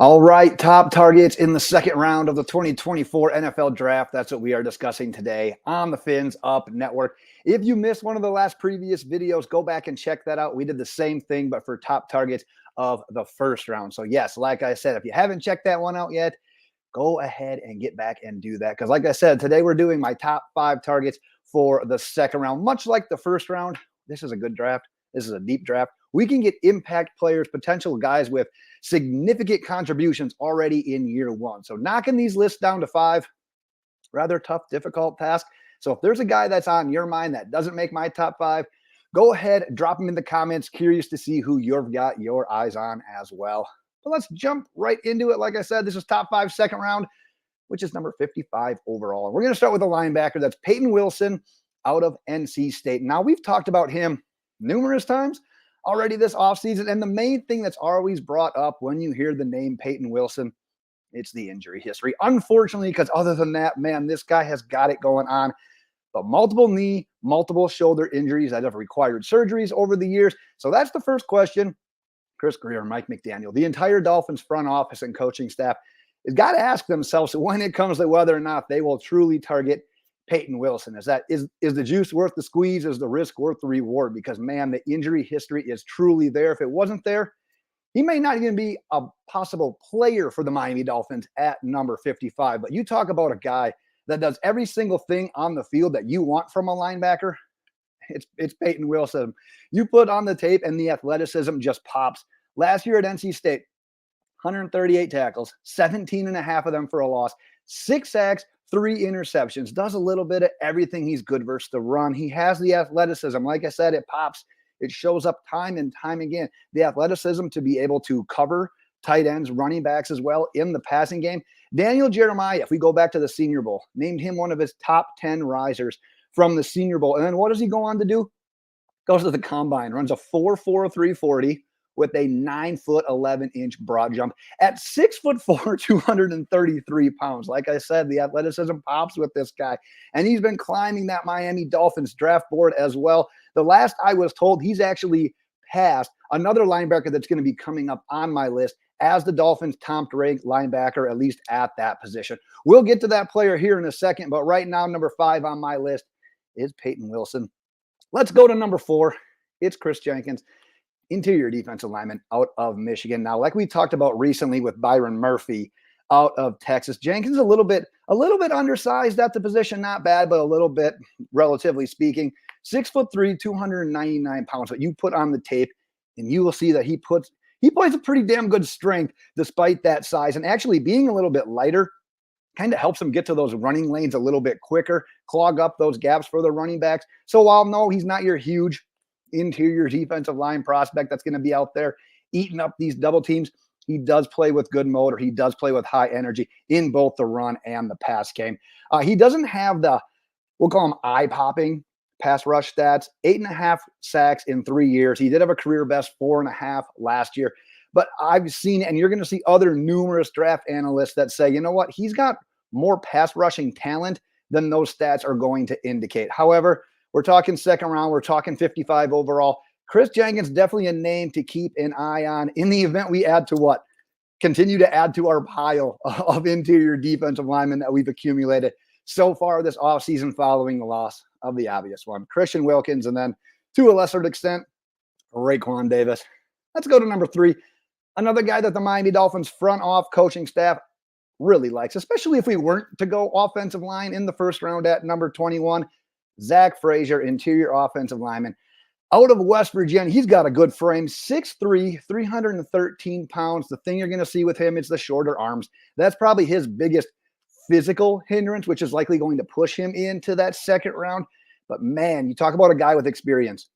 All right, top targets in the second round of the 2024 NFL Draft. That's what we are discussing today on the Fins Up Network. If you missed one of the last previous videos, go back and check that out. We did the same thing, but for top targets of the first round. So yes, like I said, if you haven't checked that one out yet, go ahead and get back and do that. Because like I said, today we're doing my top 5 targets for the second round. Much like the first round, this is a good draft. This is a deep draft. We can get impact players, potential guys with significant contributions already in year one. So knocking these lists down to 5, rather tough, difficult task. So if there's a guy that's on your mind that doesn't make my top 5, go ahead, drop them in the comments. Curious to see who you've got your eyes on as well. But let's jump right into it. Like I said, this is top 5 second round, which is number 55 overall. And we're going to start with a linebacker. That's Payton Wilson out of NC State. Now, we've talked about him numerous times already this offseason. And the main thing that's always brought up when you hear the name Payton Wilson, it's the injury history. Unfortunately, because other than that, man, this guy has got it going on. But multiple knee, multiple shoulder injuries that have required surgeries over the years. So that's the first question. Chris Grier, Mike McDaniel, the entire Dolphins front office and coaching staff has got to ask themselves when it comes to whether or not they will truly target Payton Wilson. Is the juice worth the squeeze? Is the risk worth the reward? Because, man, the injury history is truly there. If it wasn't there, he may not even be a possible player for the Miami Dolphins at number 55. But you talk about a guy that does every single thing on the field that you want from a linebacker. It's Payton Wilson. You put on the tape and the athleticism just pops. Last year at NC State, 138 tackles, 17 and a half of them for a loss, 6 sacks, 3 interceptions, does a little bit of everything. He's good versus the run. He has the athleticism. Like I said, it pops. It shows up time and time again. The athleticism to be able to cover tight ends, running backs as well in the passing game. Daniel Jeremiah, if we go back to the Senior Bowl, named him one of his top 10 risers from the Senior Bowl. And then what does he go on to do? Goes to the combine, runs a 4.4 340 with a 9'11" broad jump at 6'4", 233 pounds. Like I said, the athleticism pops with this guy. And he's been climbing that Miami Dolphins draft board as well. The last I was told, he's actually passed another linebacker that's going to be coming up on my list as the Dolphins' top-ranked linebacker, at least at that position. We'll get to that player here in a second, but right now, number 5 on my list is Payton Wilson. Let's go to number 4. It's Chris Jenkins, interior defensive lineman out of Michigan. Now, like we talked about recently with Byron Murphy out of Texas, Jenkins a little bit undersized at the position, not bad, but a little bit, relatively speaking. 6'3", 299 pounds. But you put on the tape, and you will see that he plays a pretty damn good strength despite that size, and actually being a little bit lighter kind of helps him get to those running lanes a little bit quicker, clog up those gaps for the running backs. So while no, he's not your huge interior defensive line prospect that's going to be out there eating up these double teams, he does play with good motor. He does play with high energy in both the run and the pass game. He doesn't have the, we'll call them eye-popping pass rush stats, 8.5 sacks in 3 years. He did have a career best 4.5 last year. But I've seen, and you're going to see other numerous draft analysts that say, you know what, he's got more pass rushing talent than those stats are going to indicate. However, we're talking second round. We're talking 55 overall. Chris Jenkins, definitely a name to keep an eye on in the event we add to what? Continue to add to our pile of interior defensive linemen that we've accumulated so far this offseason following the loss of the obvious one, Christian Wilkins, and then to a lesser extent, Raekwon Davis. Let's go to number 3. Another guy that the Miami Dolphins front off coaching staff really likes, especially if we weren't to go offensive line in the first round at number 21, Zack Frasier, interior offensive lineman out of West Virginia. He's got a good frame, 6'3", 313 pounds. The thing you're going to see with him is the shorter arms. That's probably his biggest physical hindrance, which is likely going to push him into that second round. But man, you talk about a guy with experience.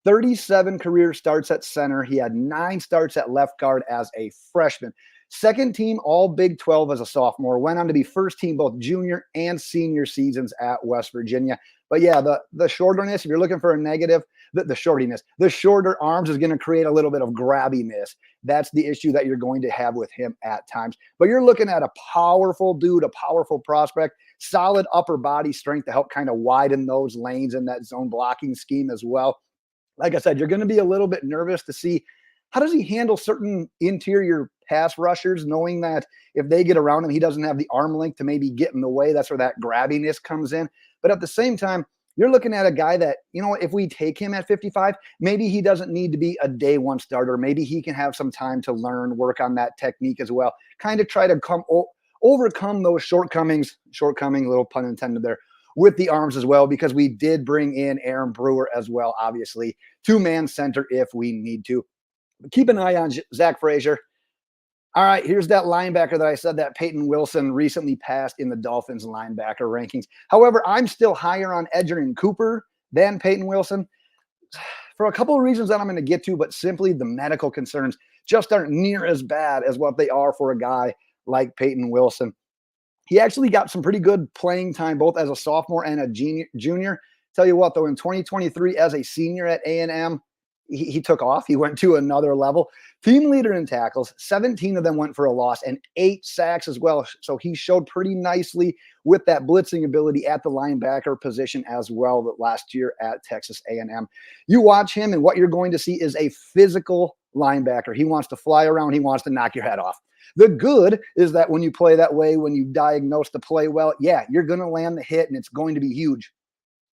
37 career starts at center. He had 9 starts at left guard as a freshman. Second team all Big 12 as a sophomore. Went on to be first team both junior and senior seasons at West Virginia. But yeah, the shorterness, if you're looking for a negative, the shortiness, the shorter arms is going to create a little bit of grabbiness. That's the issue that you're going to have with him at times. But you're looking at a powerful dude, a powerful prospect, solid upper body strength to help kind of widen those lanes in that zone blocking scheme as well. Like I said, you're going to be a little bit nervous to see how does he handle certain interior pass rushers, knowing that if they get around him, he doesn't have the arm length to maybe get in the way. That's where that grabbiness comes in. But at the same time, you're looking at a guy that, if we take him at 55, maybe he doesn't need to be a day one starter. Maybe he can have some time to learn, work on that technique as well, kind of try to overcome those shortcomings, little pun intended there, with the arms as well, because we did bring in Aaron Brewer as well, obviously, two-man center if we need to. But keep an eye on Zack Frasier. All right, here's that linebacker that I said that Payton Wilson recently passed in the Dolphins linebacker rankings. However, I'm still higher on Edgerrin Cooper than Payton Wilson for a couple of reasons that I'm going to get to, but simply the medical concerns just aren't near as bad as what they are for a guy like Payton Wilson. He actually got some pretty good playing time, both as a sophomore and a junior. Tell you what, though, in 2023 as a senior at A&M, he took off. He went to another level. Team leader in tackles, 17 of them went for a loss, and 8 sacks as well. So he showed pretty nicely with that blitzing ability at the linebacker position as well last year at Texas A&M. You watch him, and what you're going to see is a physical linebacker. He wants to fly around. He wants to knock your head off. The good is that when you play that way, when you diagnose the play well, yeah, you're going to land the hit, and it's going to be huge.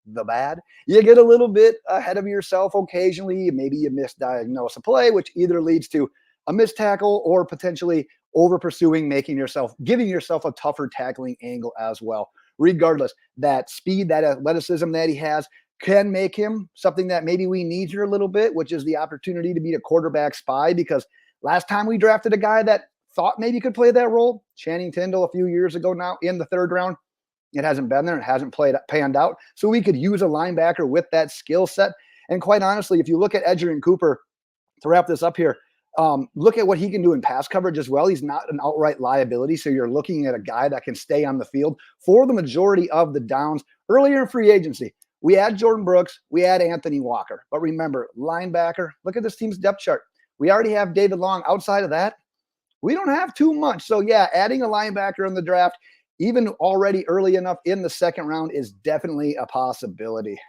The bad, you get a little bit ahead of yourself occasionally. Maybe you misdiagnose a play, which either leads to a missed tackle or potentially over pursuing, giving yourself a tougher tackling angle as well. Regardless, that speed, that athleticism that he has can make him something that maybe we need here a little bit, which is the opportunity to be a quarterback spy, because last time we drafted a guy that thought maybe could play that role, Channing Tindall, a few years ago now in the 3rd round, it hasn't been there. It hasn't panned out. So we could use a linebacker with that skill set. And quite honestly, if you look at Edgerrin Cooper, to wrap this up here, look at what he can do in pass coverage as well. He's not an outright liability. So you're looking at a guy that can stay on the field for the majority of the downs. Earlier in free agency, we had Jordan Brooks. We had Anthony Walker. But remember, linebacker, look at this team's depth chart. We already have David Long. Outside of that, we don't have too much. So yeah, adding a linebacker in the draft, even already early enough in the 2nd round, is definitely a possibility.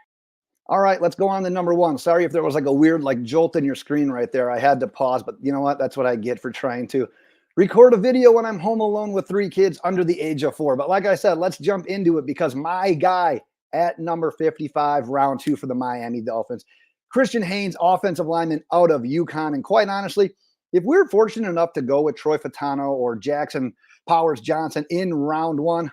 All right, let's go on to number 1. Sorry if there was like a weird jolt in your screen right there. I had to pause, but you know what? That's what I get for trying to record a video when I'm home alone with 3 kids under the age of 4. But like I said, let's jump into it, because my guy at number 55, round 2 for the Miami Dolphins, Christian Haynes, offensive lineman out of UConn. And quite honestly, if we're fortunate enough to go with Troy Fautanu or Jackson Powers Johnson in round 1,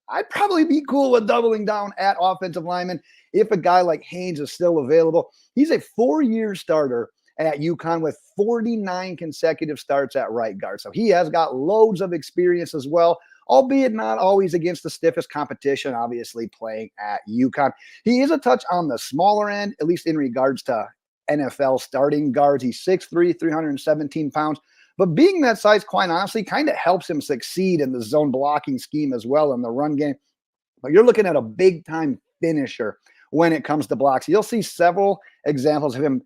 I'd probably be cool with doubling down at offensive lineman if a guy like Haynes is still available. He's a 4-year starter at UConn with 49 consecutive starts at right guard. So he has got loads of experience as well, albeit not always against the stiffest competition, obviously playing at UConn. He is a touch on the smaller end, at least in regards to NFL starting guards. He's 6'3", 317 pounds. But being that size, quite honestly, kind of helps him succeed in the zone blocking scheme as well in the run game. But you're looking at a big-time finisher when it comes to blocks. You'll see several examples of him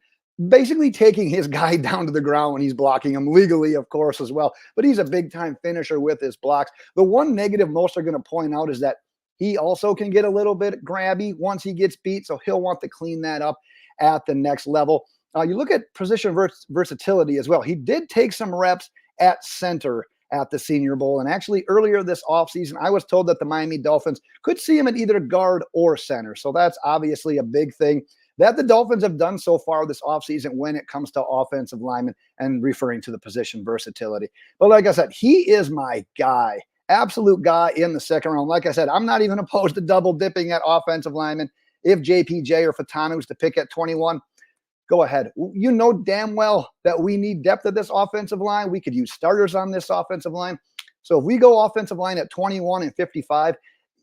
basically taking his guy down to the ground when he's blocking him, legally, of course, as well. But he's a big-time finisher with his blocks. The one negative most are going to point out is that he also can get a little bit grabby once he gets beat, so he'll want to clean that up at the next level. You look at position versatility as well. He did take some reps at center at the Senior Bowl. And actually earlier this offseason, I was told that the Miami Dolphins could see him at either guard or center. So that's obviously a big thing that the Dolphins have done so far this offseason when it comes to offensive linemen, and referring to the position versatility. But like I said, he is my guy, absolute guy in the 2nd round. Like I said, I'm not even opposed to double dipping at offensive linemen. If JPJ or Fatanu's to pick at 21, go ahead. You know damn well that we need depth at this offensive line. We could use starters on this offensive line. So if we go offensive line at 21 and 55,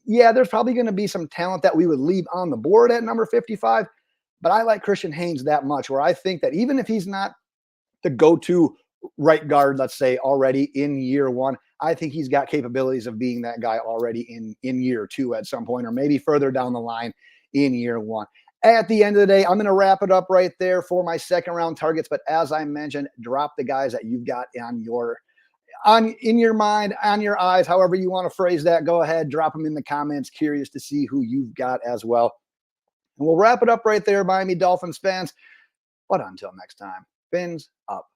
yeah, there's probably going to be some talent that we would leave on the board at number 55. But I like Christian Haynes that much, where I think that even if he's not the go-to right guard, let's say, already in year 1, I think he's got capabilities of being that guy already in year 2 at some point, or maybe further down the line in year 1. At the end of the day, I'm going to wrap it up right there for my 2nd round targets. But as I mentioned, drop the guys that you've got in your mind, on your eyes, however you want to phrase that. Go ahead, drop them in the comments. Curious to see who you've got as well. And we'll wrap it up right there, Miami Dolphins fans. But until next time, fins up.